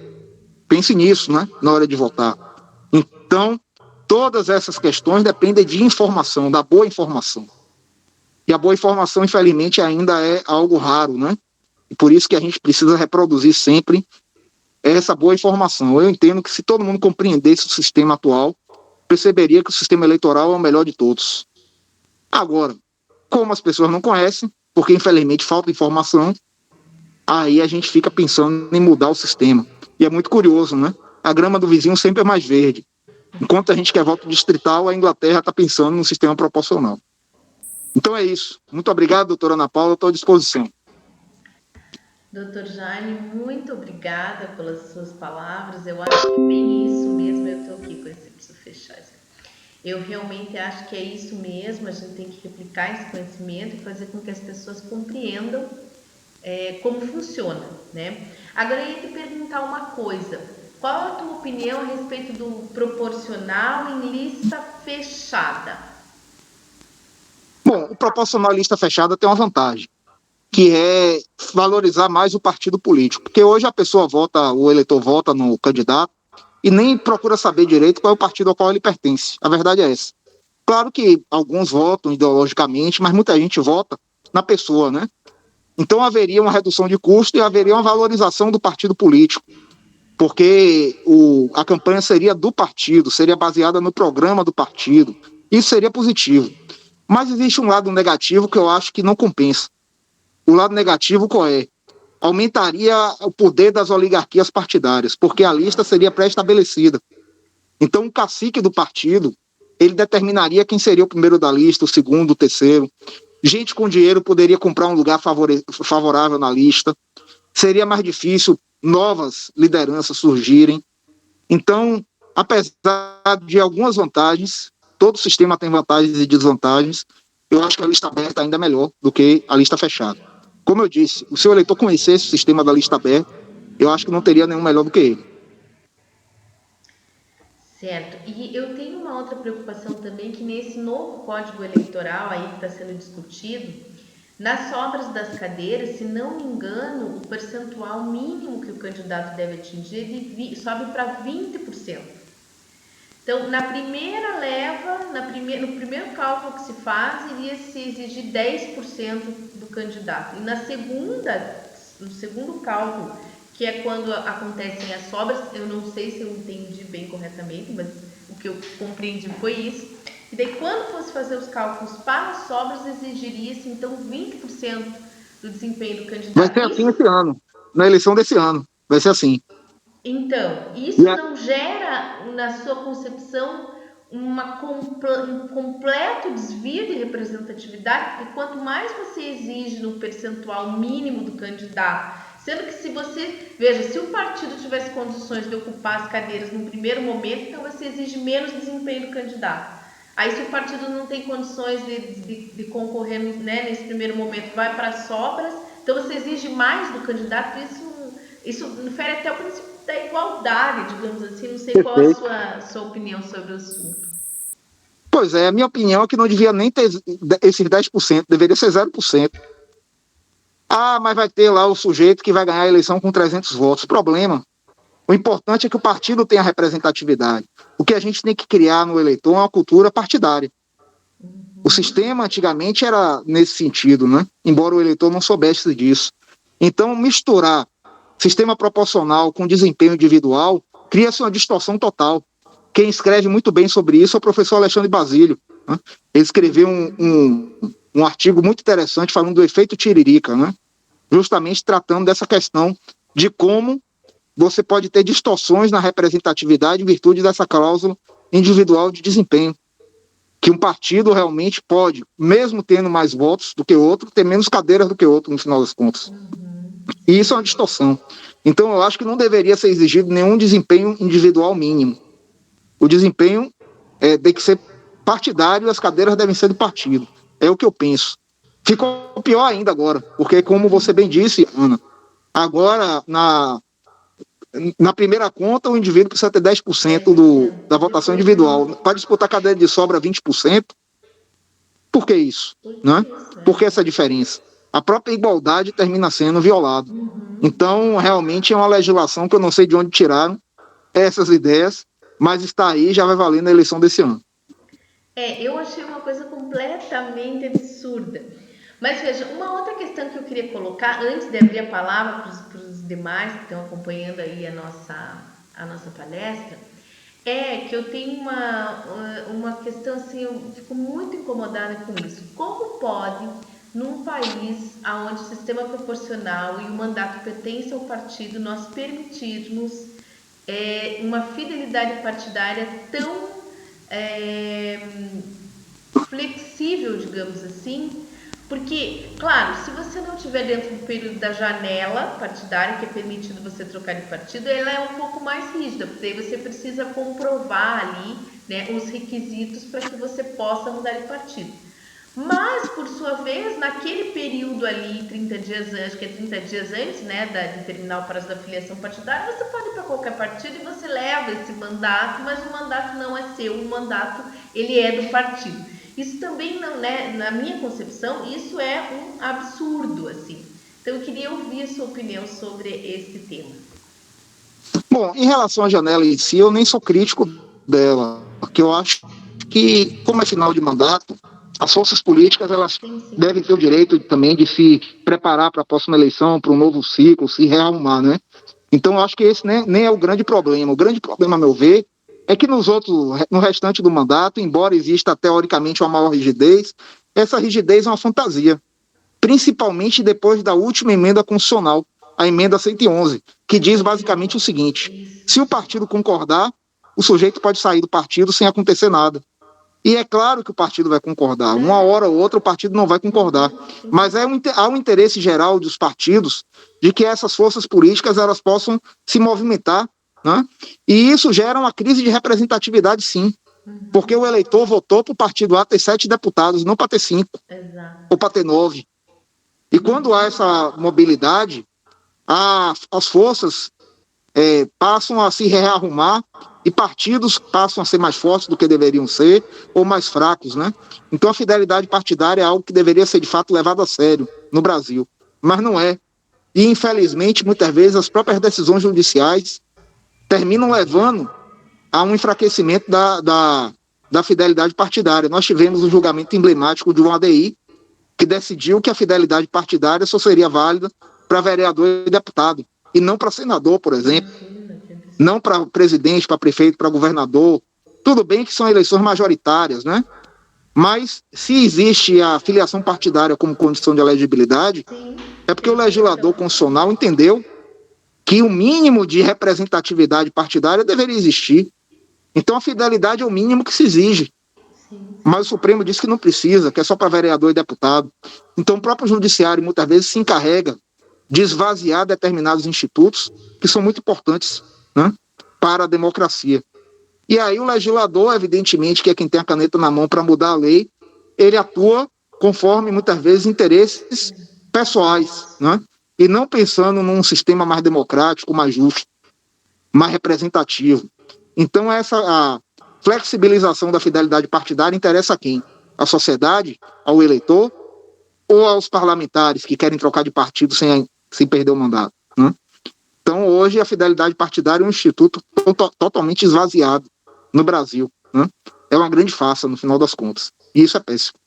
[SPEAKER 2] pense nisso, né, na hora de votar. Então, todas essas questões dependem de informação, da boa informação. E a boa informação, infelizmente, ainda é algo raro, né? E por isso que a gente precisa reproduzir sempre essa boa informação. Eu entendo que se todo mundo compreendesse o sistema atual, perceberia que o sistema eleitoral é o melhor de todos. Agora, como as pessoas não conhecem, porque infelizmente falta informação, aí a gente fica pensando em mudar o sistema. E é muito curioso, né? A grama do vizinho sempre é mais verde. Enquanto a gente quer voto distrital, a Inglaterra está pensando no sistema proporcional. Então é isso. Muito obrigado, doutora Ana Paula, estou à disposição.
[SPEAKER 1] Doutor Jaime, muito obrigada pelas suas palavras. Eu acho que é bem isso mesmo. Eu estou aqui com esse, preciso fechar isso. Eu realmente acho que é isso mesmo. A gente tem que replicar esse conhecimento e fazer com que as pessoas compreendam como funciona, né? Agora eu ia te perguntar uma coisa. Qual a tua opinião a respeito do proporcional em lista fechada?
[SPEAKER 2] Bom, o proporcional em lista fechada tem uma vantagem, que é valorizar mais o partido político. Porque hoje a pessoa vota, o eleitor vota no candidato e nem procura saber direito qual é o partido ao qual ele pertence. A verdade é essa. Claro que alguns votam ideologicamente, mas muita gente vota na pessoa, né? Então haveria uma redução de custo e haveria uma valorização do partido político. porque a campanha seria do partido, seria baseada no programa do partido. Isso seria positivo. Mas existe um lado negativo que eu acho que não compensa. O lado negativo qual é? Aumentaria o poder das oligarquias partidárias, porque a lista seria pré-estabelecida. Então, o cacique do partido, ele determinaria quem seria o primeiro da lista, o segundo, o terceiro. Gente com dinheiro poderia comprar um lugar favorável na lista. Seria mais difícil novas lideranças surgirem. Então, apesar de algumas vantagens, todo sistema tem vantagens e desvantagens, eu acho que a lista aberta ainda é melhor do que a lista fechada. Como eu disse, se o eleitor conhecesse o sistema da lista aberta, eu acho que não teria nenhum melhor do que ele.
[SPEAKER 1] Certo. E eu tenho uma outra preocupação também, que nesse novo código eleitoral aí que está sendo discutido, nas sobras das cadeiras, se não me engano, o percentual mínimo que o candidato deve atingir sobe para 20%. Então, na primeira leva, no primeiro cálculo que se faz, iria se exigir 10% do candidato. E no segundo cálculo, que é quando acontecem as sobras, eu não sei se eu entendi bem corretamente, mas o que eu compreendi foi isso. E daí, quando fosse fazer os cálculos para as sobras, exigiria-se, então, 20% do desempenho do candidato.
[SPEAKER 2] Vai ser assim esse ano, na eleição desse ano, vai ser assim.
[SPEAKER 1] Então, isso não gera, na sua concepção, um completo desvio de representatividade? Porque quanto mais você exige no percentual mínimo do candidato, sendo que se você, veja, se o partido tivesse condições de ocupar as cadeiras no primeiro momento, então você exige menos desempenho do candidato. Aí se o partido não tem condições de concorrer, né, nesse primeiro momento, vai para as sobras, então você exige mais do candidato, isso fere até o princípio da igualdade, digamos assim. Não sei qual a sua opinião sobre o assunto.
[SPEAKER 2] Pois é, a minha opinião é que não devia nem ter esses 10%, deveria ser 0%. Ah, mas vai ter lá o sujeito que vai ganhar a eleição com 300 votos. Problema. O importante é que o partido tenha representatividade. O que a gente tem que criar no eleitor é uma cultura partidária. O sistema antigamente era nesse sentido, né? Embora o eleitor não soubesse disso. Então, misturar sistema proporcional com desempenho individual cria-se uma distorção total. Quem escreve muito bem sobre isso é o professor Alexandre Basílio, né? Ele escreveu um artigo muito interessante falando do efeito tiririca, né? Justamente tratando dessa questão de como você pode ter distorções na representatividade em virtude dessa cláusula individual de desempenho. Que um partido realmente pode, mesmo tendo mais votos do que outro, ter menos cadeiras do que outro, no final das contas. E isso é uma distorção. Então, eu acho que não deveria ser exigido nenhum desempenho individual mínimo. O desempenho tem que ser partidário e as cadeiras devem ser do partido. É o que eu penso. Ficou pior ainda agora, porque, como você bem disse, Ana, agora, na primeira conta, o indivíduo precisa ter 10% da votação individual. Para disputar a cadeira de sobra 20%, por que isso? Né? Por que essa diferença? A própria igualdade termina sendo violada. Então, realmente é uma legislação que eu não sei de onde tiraram essas ideias, mas está aí, já vai valer na eleição desse ano.
[SPEAKER 1] Eu achei uma coisa completamente absurda. Mas veja, uma outra questão que eu queria colocar, antes de abrir a palavra para os demais que estão acompanhando aí a nossa palestra, é que eu tenho uma questão assim, eu fico muito incomodada com isso. Como pode, num país onde o sistema proporcional e o mandato pertencem ao partido, nós permitirmos uma fidelidade partidária tão flexível, digamos assim? Porque, claro, se você não estiver dentro do período da janela partidária, que é permitido você trocar de partido, ela é um pouco mais rígida, porque aí você precisa comprovar ali, né, os requisitos para que você possa mudar de partido. Mas, por sua vez, naquele período ali, 30 dias antes, que é 30 dias antes, né, de terminar o prazo da filiação partidária, você pode ir para qualquer partido e você leva esse mandato, mas o mandato não é seu, o mandato ele é do partido. Isso também não, né, na minha concepção, isso é um absurdo, assim. Então eu queria ouvir a sua opinião sobre esse tema.
[SPEAKER 2] Bom, em relação à janela em si, eu nem sou crítico dela, porque eu acho que, como é final de mandato, as forças políticas elas devem ter o direito também de se preparar para a próxima eleição, para um novo ciclo, se rearrumar, né? Então, eu acho que esse nem é o grande problema. O grande problema, a meu ver, é que no restante do mandato, embora exista teoricamente uma maior rigidez, essa rigidez é uma fantasia, principalmente depois da última emenda constitucional, a emenda 111, que diz basicamente o seguinte: se o partido concordar, o sujeito pode sair do partido sem acontecer nada. E é claro que o partido vai concordar. Uma hora ou outra o partido não vai concordar. Mas há um interesse geral dos partidos de que essas forças políticas elas possam se movimentar, né? E isso gera uma crise de representatividade, sim. Porque o eleitor votou para o partido A ter 7 deputados, não para ter 5. Ou para ter 9. E quando há essa mobilidade, as forças passam a se rearrumar e partidos passam a ser mais fortes do que deveriam ser ou mais fracos, né? Então a fidelidade partidária é algo que deveria ser de fato levado a sério no Brasil, mas não é. E infelizmente muitas vezes as próprias decisões judiciais terminam levando a um enfraquecimento da fidelidade partidária. Nós tivemos um julgamento emblemático de um ADI que decidiu que a fidelidade partidária só seria válida para vereador e deputado, e não para senador, por exemplo, não para presidente, para prefeito, para governador. Tudo bem que são eleições majoritárias, né? Mas se existe a filiação partidária como condição de elegibilidade, é porque o legislador constitucional entendeu que o mínimo de representatividade partidária deveria existir. Então a fidelidade é o mínimo que se exige. Mas o Supremo disse que não precisa, que é só para vereador e deputado. Então o próprio judiciário muitas vezes se encarrega de esvaziar determinados institutos que são muito importantes, né, para a democracia. E aí o legislador, evidentemente, que é quem tem a caneta na mão para mudar a lei, ele atua conforme muitas vezes interesses pessoais, né, e não pensando num sistema mais democrático, mais justo, mais representativo. Então a flexibilização da fidelidade partidária interessa a quem? À sociedade, ao eleitor ou aos parlamentares que querem trocar de partido sem perder o mandato, né? Então hoje a fidelidade partidária é um instituto totalmente esvaziado no Brasil, né? É uma grande farsa no final das contas, e isso é péssimo.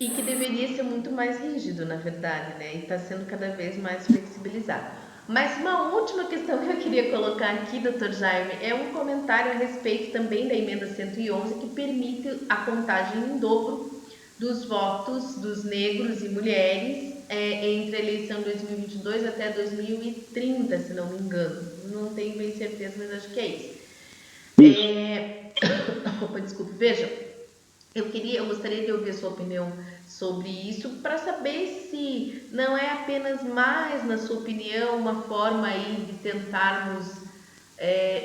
[SPEAKER 1] E que deveria ser muito mais rígido, na verdade, né? E está sendo cada vez mais flexibilizado. Mas uma última questão que eu queria colocar aqui, Dr. Jaime, é um comentário a respeito também da emenda 111, que permite a contagem em dobro dos votos dos negros e mulheres entre a eleição 2022 até 2030, se não me engano. Não tenho bem certeza, mas acho que é isso. Opa, desculpe, veja. Eu gostaria de ouvir a sua opinião sobre isso, para saber se não é apenas mais, na sua opinião, uma forma aí de tentarmos,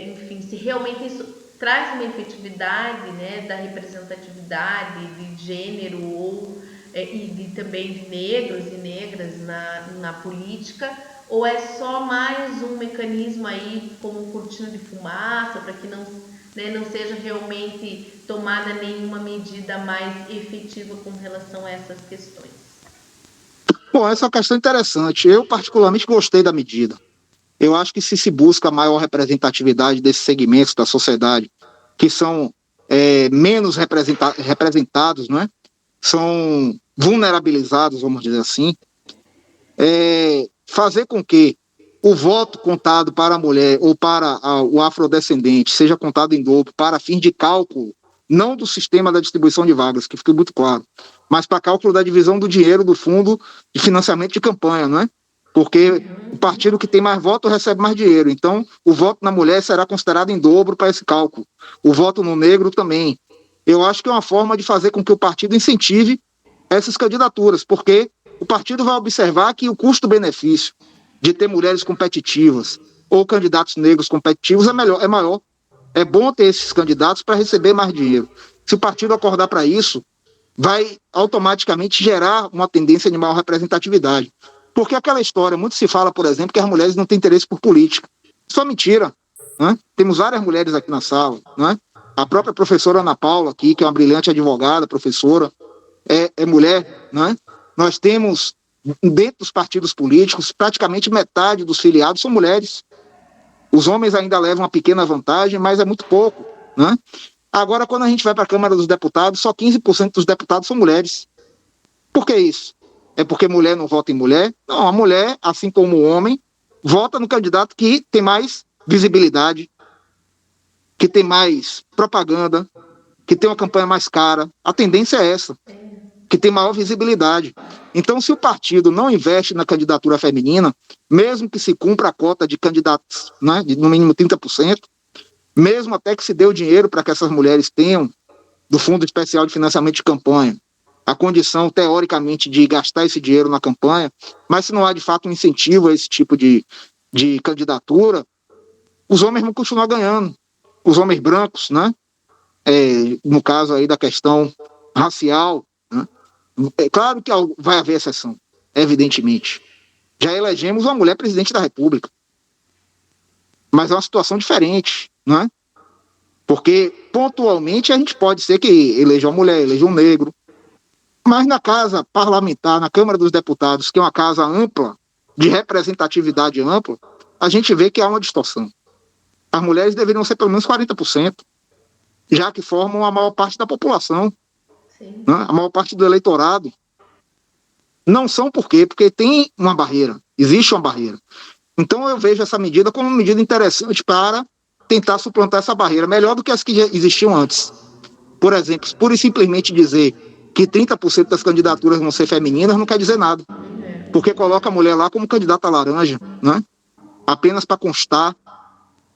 [SPEAKER 1] enfim, se realmente isso traz uma efetividade, né, da representatividade de gênero e também de negros e negras na política, ou é só mais um mecanismo aí como cortina de fumaça para que não seja realmente tomada nenhuma medida mais efetiva com relação a essas questões?
[SPEAKER 2] Bom, essa é uma questão interessante. Eu particularmente gostei da medida. Eu acho que se busca maior representatividade desses segmentos da sociedade que são menos representados, não é? São vulnerabilizados, vamos dizer assim, fazer com que o voto contado para a mulher ou para o afrodescendente seja contado em dobro para fim de cálculo, não do sistema da distribuição de vagas, que fica muito claro, mas para cálculo da divisão do dinheiro do fundo de financiamento de campanha, não é? Porque o partido que tem mais voto recebe mais dinheiro. Então, o voto na mulher será considerado em dobro para esse cálculo. O voto no negro também. Eu acho que é uma forma de fazer com que o partido incentive essas candidaturas, porque o partido vai observar que o custo-benefício de ter mulheres competitivas ou candidatos negros competitivos é maior. É bom ter esses candidatos para receber mais dinheiro. Se o partido acordar para isso, vai automaticamente gerar uma tendência de maior representatividade. Porque aquela história, muito se fala, por exemplo, que as mulheres não têm interesse por política. Isso é mentira, né? Temos várias mulheres aqui na sala, né? A própria professora Ana Paula aqui, que é uma brilhante advogada, professora, é mulher, né? Nós temos, dentro dos partidos políticos, praticamente metade dos filiados são mulheres. Os homens ainda levam uma pequena vantagem, mas é muito pouco, né? Agora, quando a gente vai para a Câmara dos Deputados, só 15% dos deputados são mulheres. Por que isso? É porque mulher não vota em mulher? Não, a mulher, assim como o homem, vota no candidato que tem mais visibilidade, que tem mais propaganda, que tem uma campanha mais cara. A tendência é essa, que tem maior visibilidade. Então, se o partido não investe na candidatura feminina, mesmo que se cumpra a cota de candidatos, né, de no mínimo 30%, mesmo até que se dê o dinheiro para que essas mulheres tenham, do Fundo Especial de Financiamento de Campanha, a condição, teoricamente, de gastar esse dinheiro na campanha, mas se não há, de fato, um incentivo a esse tipo de candidatura, os homens vão continuar ganhando. Os homens brancos, né? No caso aí da questão racial, né? É claro que vai haver exceção, evidentemente. Já elegemos uma mulher presidente da República, mas é uma situação diferente, né? Porque pontualmente a gente pode ser que eleja uma mulher, eleja um negro, mas na casa parlamentar, na Câmara dos Deputados, que é uma casa ampla, de representatividade ampla, a gente vê que há uma distorção. As mulheres deveriam ser pelo menos 40%, já que formam a maior parte da população, né? A maior parte do eleitorado. Não são por quê? Porque tem uma barreira, existe uma barreira. Então eu vejo essa medida como uma medida interessante para tentar suplantar essa barreira, melhor do que as que já existiam antes. Por exemplo, pura e simplesmente dizer que 30% das candidaturas vão ser femininas não quer dizer nada, porque coloca a mulher lá como candidata laranja, né? Apenas para constar,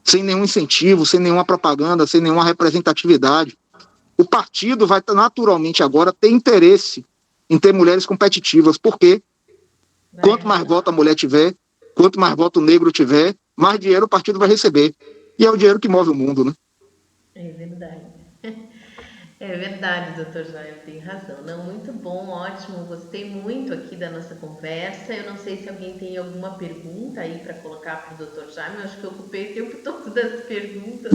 [SPEAKER 2] sem nenhum incentivo, sem nenhuma propaganda, sem nenhuma representatividade. O partido vai naturalmente agora ter interesse em ter mulheres competitivas, porque quanto mais voto a mulher tiver, quanto mais voto o negro tiver, mais dinheiro o partido vai receber. E é o dinheiro que move o mundo, né?
[SPEAKER 1] É verdade. É verdade, doutor Jaime, tem razão. Não, muito bom, ótimo. Gostei muito aqui da nossa conversa. Eu não sei se alguém tem alguma pergunta aí para colocar para o doutor Jaime. Eu acho que eu ocupei o tempo todo das perguntas.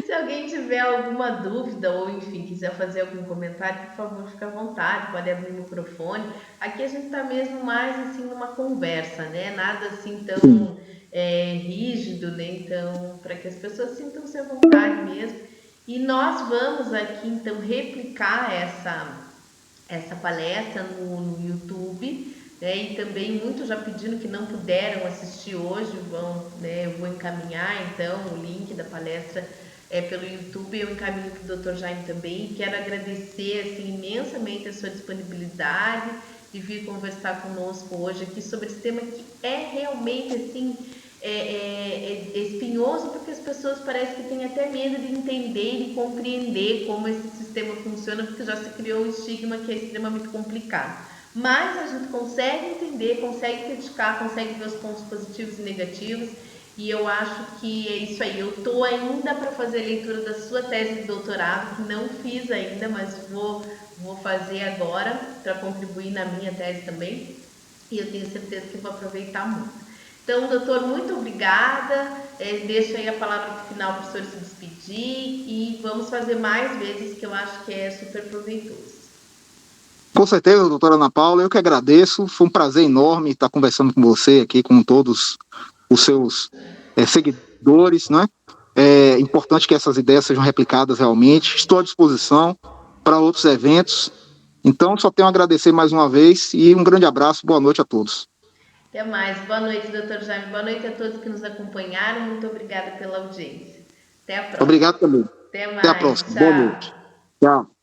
[SPEAKER 1] Se alguém tiver alguma dúvida ou, enfim, quiser fazer algum comentário, por favor, fique à vontade, pode abrir o microfone. Aqui a gente está mesmo mais assim numa conversa, né? Nada assim tão rígido, né? Então, para que as pessoas sintam-se à vontade mesmo. E nós vamos aqui então replicar essa palestra no YouTube, né? E também muitos já pedindo que não puderam assistir hoje, né? Eu vou encaminhar então o link da palestra pelo YouTube, eu encaminho para o Dr. Jaime também. Quero agradecer assim, imensamente a sua disponibilidade de vir conversar conosco hoje aqui sobre esse tema que é realmente assim espinhoso, porque as pessoas parecem que têm até medo de entender e compreender como esse sistema funciona, porque já se criou um estigma que é extremamente complicado. Mas a gente consegue entender, consegue criticar, consegue ver os pontos positivos e negativos, e eu acho que é isso aí. Eu estou ainda para fazer a leitura da sua tese de doutorado, que não fiz ainda, mas vou fazer agora para contribuir na minha tese também, e eu tenho certeza que vou aproveitar muito. Então, doutor, muito obrigada. Deixo aí a palavra final para o senhor se despedir e vamos fazer mais vezes, que eu acho que é super proveitoso.
[SPEAKER 2] Com certeza, doutora Ana Paula, eu que agradeço. Foi um prazer enorme estar conversando com você aqui, com todos os seus seguidores, né? É importante que essas ideias sejam replicadas realmente. Estou à disposição para outros eventos. Então, só tenho a agradecer mais uma vez e um grande abraço. Boa noite a todos.
[SPEAKER 1] Até mais. Boa noite, doutor Jaime. Boa noite a todos que nos acompanharam. Muito obrigada pela audiência. Até a próxima.
[SPEAKER 2] Obrigado também.
[SPEAKER 1] Até mais.
[SPEAKER 2] Até a próxima.
[SPEAKER 1] Tchau.
[SPEAKER 2] Boa noite. Tchau.